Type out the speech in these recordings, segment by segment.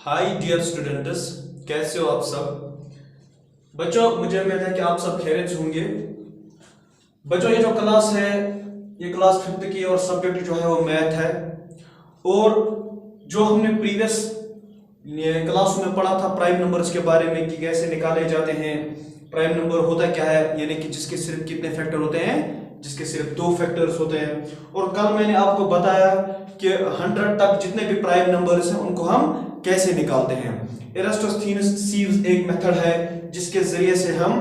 Hi dear students, कैसे हो आप सब बच्चों। मुझे उम्मीद है कि आप सब खैरियत से होंगे। बच्चों, ये जो क्लास है ये क्लास 5th की और सब्जेक्ट जो है वो मैथ है। और जो हमने प्रीवियस क्लास में पढ़ा था प्राइम नंबर्स के बारे में कि कैसे निकाले जाते हैं, प्राइम नंबर होता क्या है, यानी कि जिसके सिर्फ कितने फैक्टर होते हैं, जिसके सिर्फ 2 फैक्टर्स होते हैं। और कल मैंने आपको बताया कि 100 तक जितने भी प्राइम नंबर्स हैं उनको हम कैसे निकालते हैं। इरास्टोथेनियस एक मेथड है जिसके जरिए से हम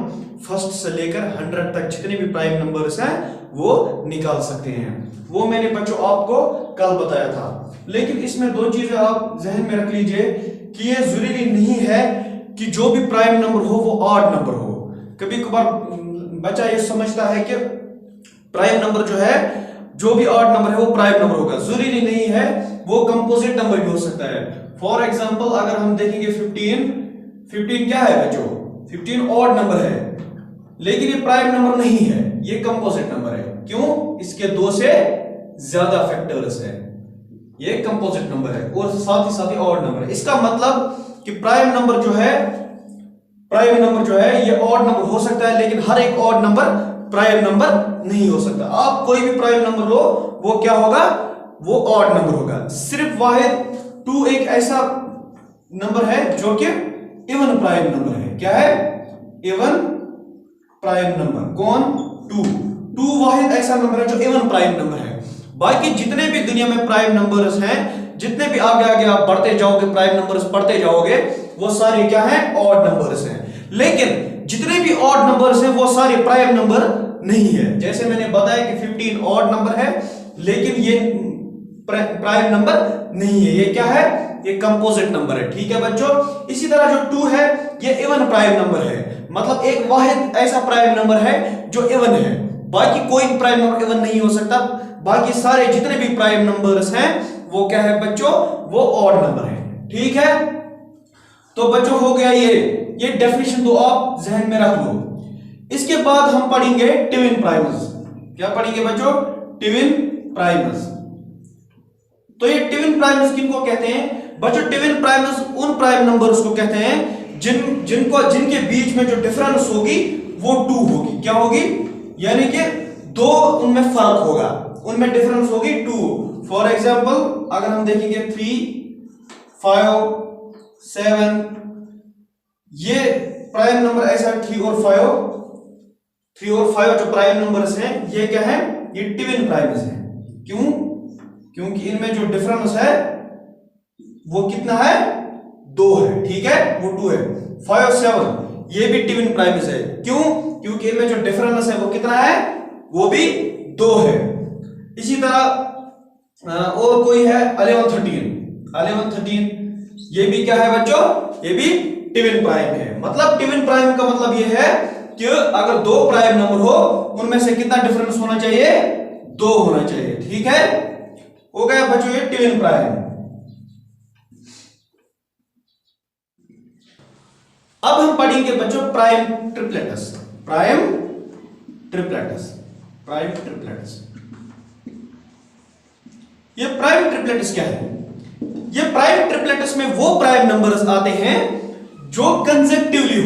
फर्स्ट से लेकर 100 तक जितने भी प्राइम नंबर्स हैं वो निकाल सकते हैं। वो मैंने बच्चों आपको कल बताया था। लेकिन इसमें 2 चीजें आप जहन में रख लीजिए कि ये जरूरी नहीं है कि जो भी प्राइम नंबर हो वो ऑड नंबर हो। कभी कभार बच्चा ये समझता है कि प्राइम नंबर जो है, जो भी ऑड नंबर है वो प्राइम नंबर होगा। जरूरी नहीं है, वो कंपोजिट नंबर भी हो सकता है। फॉर एग्जांपल अगर हम देखेंगे 15 क्या है बच्चों, 15 ऑड नंबर है, लेकिन ये प्राइम नंबर नहीं है, ये कंपोजिट नंबर है। क्यों? इसके 2 से ज्यादा फैक्टर्स है, ये कंपोजिट नंबर है और साथ ही ऑड नंबर है। इसका मतलब कि प्राइम नंबर जो है ये ऑड नंबर हो सकता है, लेकिन हर एक ऑड नंबर प्राइम नंबर नहीं हो सकता। आप कोई भी प्राइम नंबर लो, वो क्या होगा, वो ऑड नंबर होगा। सिर्फ वाहिद 2 एक ऐसा नंबर है जो कि इवन प्राइम नंबर है। क्या है? Even prime number. कौन? 2 वाहिद ऐसा नंबर है जो इवन प्राइम नंबर है। बाकी जितने भी दुनिया में प्राइम नंबर्स हैं, जितने भी आगे आगे आप बढ़ते जाओगे, प्राइम नंबर्स पढ़ते जाओगे, वो सारे क्या हैं? ऑड नंबर्स हैं। लेकिन जितने भी ऑड नंबर्स हैं वो सारे प्राइम नंबर नहीं है। जैसे मैंने बताया कि 15 ऑड नंबर है, लेकिन ये प्राइम नंबर नहीं है। ये क्या है? ये कंपोजिट नंबर है। ठीक है बच्चों। इसी तरह जो 2 है ये इवन प्राइम नंबर है, मतलब एक वाहिद ऐसा प्राइम नंबर है जो इवन है। बाकी कोई प्राइम नंबर इवन नहीं हो सकता। बाकी सारे जितने भी प्राइम नंबर्स हैं वो क्या है बच्चों? वो ऑड नंबर है। ठीक है, तो बच्चों हो गया ये डेफिनेशन तो आप जहन में रख लो। इसके बाद हम पढ़ेंगे ट्विन प्राइम्स। क्या पढ़ेंगे बच्चों? Twin primes. तो ये ट्विन प्राइम्स किनको कहते हैं बच्चों? ट्विन प्राइम्स उन प्राइम नंबर्स को कहते हैं जिनके बीच में जो डिफरेंस होगी वो 2 होगी। क्या होगी? यानी कि 2 उनमें फर्क होगा, उनमें डिफरेंस होगी 2। फॉर एग्जांपल अगर हम देखेंगे 3, 5, 7, ये प्राइम नंबर ऐसा 3 और 5 जो प्राइम नंबर्स हैं ये क्या है? ये ट्विन प्राइम्स हैं। क्यों? क्योंकि इनमें जो डिफरेंस है वो कितना है? 2 है। ठीक है, वो 2 है। 5 और 7 ये भी ट्विन प्राइम्स है। क्यों? क्योंकि इनमें जो डिफरेंस है वो कितना है? वो भी 2 है। इसी तरह और कोई है 11, 13 ये भी क्या है बच्चों? ये भी ट्विन प्राइम है। मतलब ट्विन प्राइम का मतलब ये है कि अगर 2 प्राइम नंबर हो उनमें से कितना डिफरेंस होना चाहिए? 2 होना चाहिए। ठीक है, हो गया बच्चों ये ट्विन प्राइम। अब हम पढ़ेंगे बच्चों प्राइम ट्रिपलेट्स। ये प्राइम ट्रिपलेट्स क्या है? ये प्राइम ट्रिपलेट्स में वो प्राइम नंबर्स आते हैं जो कंसेक्टिवली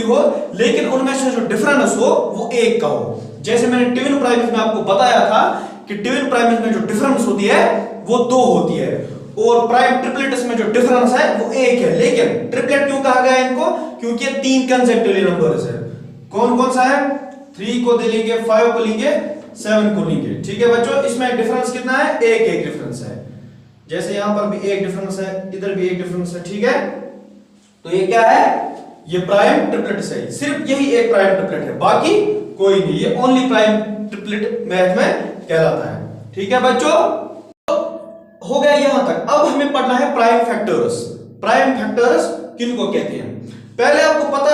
हो, लेकिन उनमें से जो डिफरेंस हो वो 1 का हो। जैसे मैंने ट्विन प्राइम्स में आपको बताया था कि ट्विन प्राइम्स में जो डिफरेंस होती है वो 2 होती है, और प्राइम ट्रिपलेट्स में जो डिफरेंस है वो 1 है। लेकिन ट्रिपलेट क्यों कहा गया इनको? क्योंकि ये 3 कंसेक्टिवली नंबर्स है। कौन कौन सा है? 3 को दे लेंगे, 5 को लेंगे, 7 को लेंगे। ठीक है बच्चों, इसमें डिफरेंस कितना है? 1 डिफरेंस है। जैसे यहां पर भी 1 डिफरेंस है, इधर भी 1 डिफरेंस है। ठीक है, तो ये क्या है? ये प्राइम ट्रिपलेट्स है। सिर्फ यही एक प्राइम ट्रिपलेट है, बाकी कोई नहीं। ये ओनली प्राइम ट्रिपलेट मैथ में कहलाता है। ठीक है बच्चों, हो गया यहां तक। अब हमें पढ़ना है प्राइम फैक्टर्स। प्राइम फैक्टर्स किनको कहते हैं? पहले आपको पता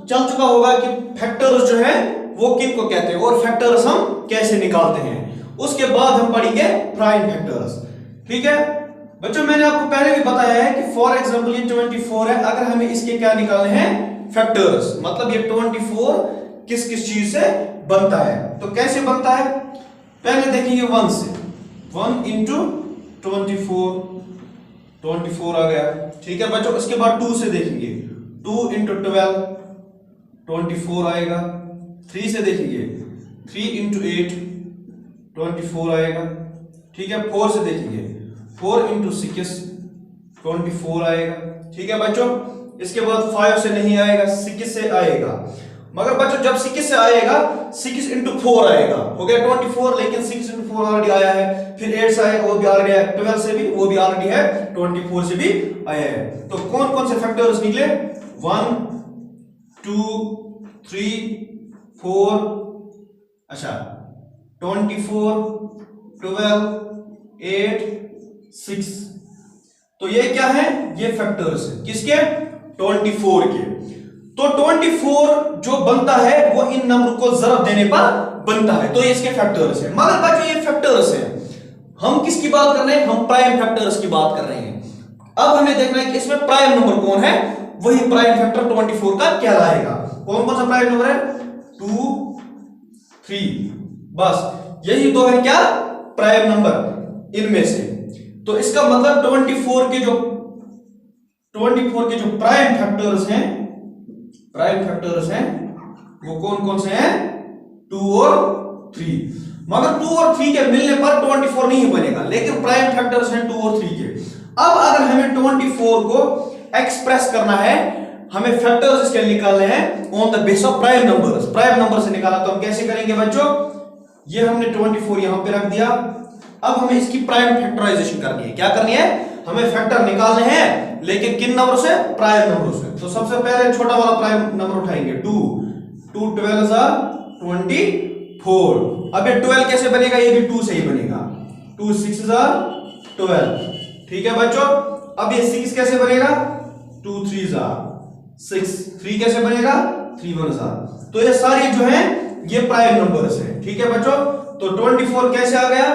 चल चुका होगा कि फैक्टर्स जो है वो किनको कहते हैं और फैक्टर्स हम कैसे निकालते हैं। उसके बाद हम पढ़ेंगे प्राइम फैक्टर्स। ठीक है बच्चों, मैंने आपको पहले भी बताया है कि फॉर एग्जांपल ये 24 है, अगर हमें इसके क्या निकालने हैं? फैक्टर्स। मतलब ये 24 किस किस चीज से बनता है, तो कैसे बनता है? पहले देखेंगे 1 से। 1 into 24 24 आ गया। ठीक है बच्चों, इसके बाद 2 से देखेंगे, 2 इंटू 12 24 आएगा। 3 से देखेंगे, 3 इंटू 8 24 आएगा। ठीक है, 4 से देखेंगे, 4 इंटू 6 24 आएगा। ठीक है बच्चों, इसके बाद 5 से नहीं आएगा, 6 से आएगा। मगर बच्चों जब 6 से आएगा, 6 इंटू 4 आएगा, हो गया 24, लेकिन 6 इंटू 4 ऑलरेडी आया है। फिर 8 से आएगा, वो भी ऑलरेडी है। 12 से भी, वो भी ऑलरेडी है। 24 से भी आया है। तो कौन कौन से फैक्टर्स निकले? 1 2 3 4, अच्छा 24 12 8 6। तो ये क्या है? ये फैक्टर्स है किसके? 24 के। तो 24 जो बनता है वो इन नंबर को ज़रब देने पर बनता है, तो ये इसके फैक्टर्स है। मगर बच्चों ये फैक्टर्स है, हम किसकी बात कर रहे हैं? हम प्राइम फैक्टर्स की बात कर रहे हैं। अब हमें देखना है कि इसमें प्राइम नंबर कौन है, वही प्राइम फैक्टर 24 का कहलाएगा। कौन कौन सा प्राइम नंबर है? 2 3, बस यही तो है क्या? प्राइम नंबर इनमें से। तो इसका मतलब 24 के जो प्राइम फैक्टर्स हैं वो कौन कौन से हैं? 2 और 3। मगर 2 और 3 के मिलने पर 24 नहीं बनेगा, लेकिन प्राइम फैक्टर्स हैं 2 और 3 के। अब अगर हमें 24 को एक्सप्रेस करना है, हमें फैक्टर्स इसके निकालने हैं on the base of prime numbers. Prime number से निकाला तो हम कैसे करेंगे बच्चों? ये हमने 24 यहां पे रख दिया। अब हमें इसकी प्राइम फैक्टराइजेशन करनी है। क्या करनी है? हमें फैक्टर निकालने हैं, लेकिन किन नंबर से? प्राइम नंबर से। तो सबसे पहले छोटा वाला प्राइम नंबर उठाएंगे, 2 2 12 24। अब ये 12 कैसे बनेगा? ये भी 2 से ही बनेगा। 2 6 12। ठीक है बच्चों, अब ये 6 कैसे बनेगा? 2 3 6। 3 कैसे बनेगा? 3 1। तो ये सारी जो है ये प्राइम नंबर्स है। ठीक है बच्चों, तो 24 कैसे आ गया?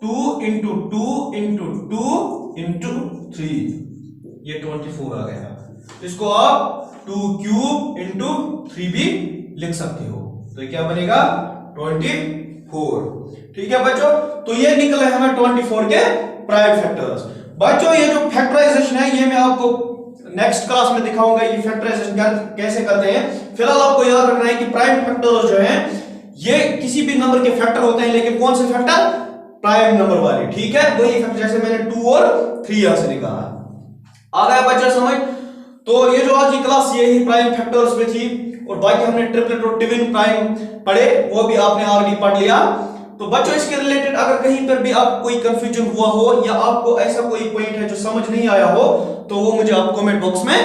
2 इंटू 2 इंटू 2 इंटू 3, ये 24 आ गया। इसको आप 2 क्यूब इंटू 3 भी लिख सकते हो। तो ये क्या बनेगा? 24। ठीक है बच्चों, तो ये निकले हमें 24 के प्राइम फैक्टर्स। बच्चों ये जो फैक्टराइजेशन है, ये मैं आपको नेक्स्ट क्लास में दिखाऊंगा ये फैक्टराइजेशन कैसे करते हैं। फिलहाल आपको याद रखना है कि प्राइम फैक्टर्स जो हैं ये किसी भी नंबर के फैक्टर होते हैं, लेकिन कौन से फैक्टर? प्राइम नंबर वाले। ठीक है, वही फैक्टर जैसे मैंने 2 और 3 यहां से निकाला। आ गया बच्चा समझ? तो ये जो आज की क्लास ये ही प्राइम फैक्टर्स पे थी, और बाकी हमने ट्रिपलेट और ट्विन प्राइम पढ़े, वो भी आपने ऑलरेडी पढ़ लिया। तो बच्चों इसके रिलेटेड अगर कहीं पर भी आप कोई कंफ्यूजन हुआ हो, या आपको ऐसा कोई पॉइंट है जो समझ नहीं आया हो, तो वो मुझे आप कमेंट बॉक्स में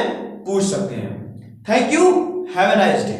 पूछ सकते हैं। Thank you, have a nice day.